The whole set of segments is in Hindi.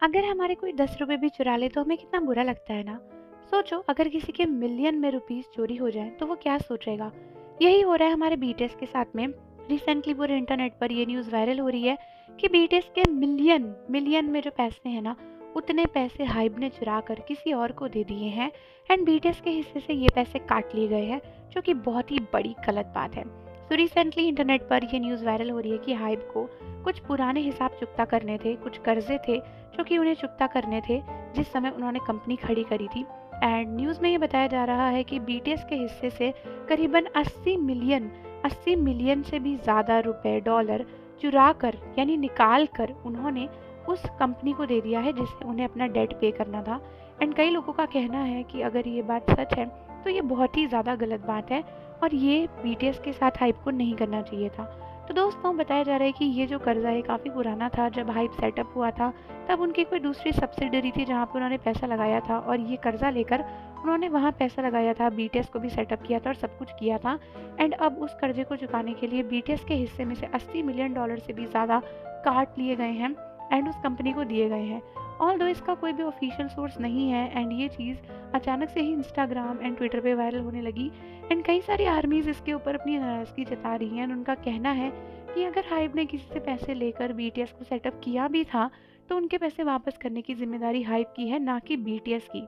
अगर हमारे कोई 10 रुपए भी चुरा ले तो हमें कितना बुरा लगता है ना। सोचो अगर किसी के मिलियन में रुपीस चोरी हो जाए तो वो क्या सोचेगा। यही हो रहा है हमारे बीटीएस के साथ में। रिसेंटली पूरे इंटरनेट पर ये न्यूज़ वायरल हो रही है कि बीटीएस के मिलियन मिलियन में जो पैसे हैं ना, उतने पैसे हाइब ने चुरा कर किसी और को दे दिए हैं। एंड बीटीएस के हिस्से से ये पैसे काट लिए गए हैं, जो कि बहुत ही बड़ी गलत बात है। सो रिसेंटली इंटरनेट पर ये न्यूज़ वायरल हो रही है कि हाइब को कुछ पुराने हिसाब चुकता करने थे, कुछ कर्जे थे जो कि उन्हें चुकता करने थे जिस समय उन्होंने कंपनी खड़ी करी थी। एंड न्यूज़ में ये बताया जा रहा है कि बीटीएस के हिस्से से करीबन 80 मिलियन से भी ज़्यादा रुपए डॉलर चुरा कर यानी निकाल कर उन्होंने उस कंपनी को दे दिया है जिससे उन्हें अपना डेट पे करना था। एंड कई लोगों का कहना है कि अगर ये बात सच है तो ये बहुत ही ज़्यादा गलत बात है और ये बीटीएस के साथ हाइप को नहीं करना चाहिए था। तो दोस्तों बताया जा रहा है कि ये जो कर्जा है काफ़ी पुराना था। जब हाइप सेटअप हुआ था तब उनकी कोई दूसरी सब्सिडरी थी जहाँ पे उन्होंने पैसा लगाया था और ये कर्जा लेकर उन्होंने वहाँ पैसा लगाया था, बीटीएस को भी सेटअप किया था और सब कुछ किया था। एंड अब उस कर्जे को चुकाने के लिए बीटीएस के हिस्से में से 80 मिलियन डॉलर से भी ज़्यादा काट लिए गए हैं एंड उस कंपनी को दिए गए हैं। ऑल्दो इसका कोई भी ऑफिशियल सोर्स नहीं है एंड ये चीज़ अचानक से ही इंस्टाग्राम एंड ट्विटर पे वायरल होने लगी। एंड कई सारी आर्मीज़ इसके ऊपर अपनी नाराज़गी जता रही हैं एंड उनका कहना है कि अगर हाइब ने किसी से पैसे लेकर बीटीएस को सेटअप किया भी था तो उनके पैसे वापस करने की जिम्मेदारी हाइब की है, ना कि बीटीएस की।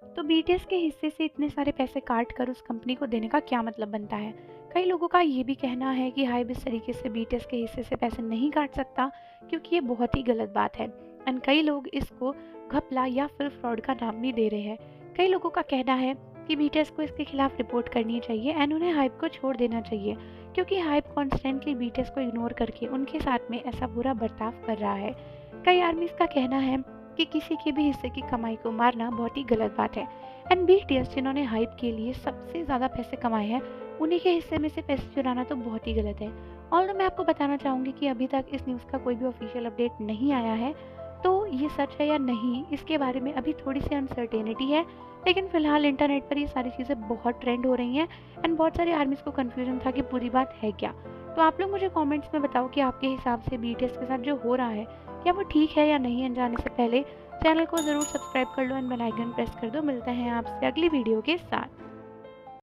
तो बीटीएस के हिस्से से इतने सारे पैसे काट कर उस कंपनी को देने का क्या मतलब बनता है। कई लोगों का ये भी कहना है कि हाइब इस तरीके से बीटीएस के हिस्से से पैसे नहीं काट सकता क्योंकि ये बहुत ही गलत बात है। एंड कई लोग इसको घपला या फिर फ्रॉड का नाम भी दे रहे हैं। कई लोगों का कहना है कि बीटीएस को इसके खिलाफ रिपोर्ट करनी चाहिए एंड उन्हें हाइब को छोड़ देना चाहिए क्योंकि हाइब कॉन्स्टेंटली बीटीएस को इग्नोर करके उनके साथ में ऐसा बुरा बर्ताव कर रहा है। कई आर्मीज का कहना है कि किसी के भी हिस्से की कमाई को मारना बहुत ही गलत बात है। एंड बीटीएस जिन्होंने हाइप के लिए सबसे ज़्यादा पैसे कमाए हैं, उन्हीं के हिस्से में से पैसे चुराना तो बहुत ही गलत है। और मैं आपको बताना चाहूँगी कि अभी तक इस न्यूज़ का कोई भी ऑफिशियल अपडेट नहीं आया है, तो ये सच है या नहीं इसके बारे में अभी थोड़ी सी अनसर्टेनिटी है। लेकिन फिलहाल इंटरनेट पर ये सारी चीज़ें बहुत ट्रेंड हो रही हैं एंड बहुत सारे आर्मीज़ को कन्फ्यूजन था कि पूरी बात है क्या। तो आप लोग मुझे कमेंट्स में बताओ कि आपके हिसाब से बीटीएस के साथ जो हो रहा है क्या वो ठीक है या नहीं। जाने से पहले चैनल को ज़रूर सब्सक्राइब कर लो एंड बेल आइकन प्रेस कर दो। मिलते हैं आपसे अगली वीडियो के साथ।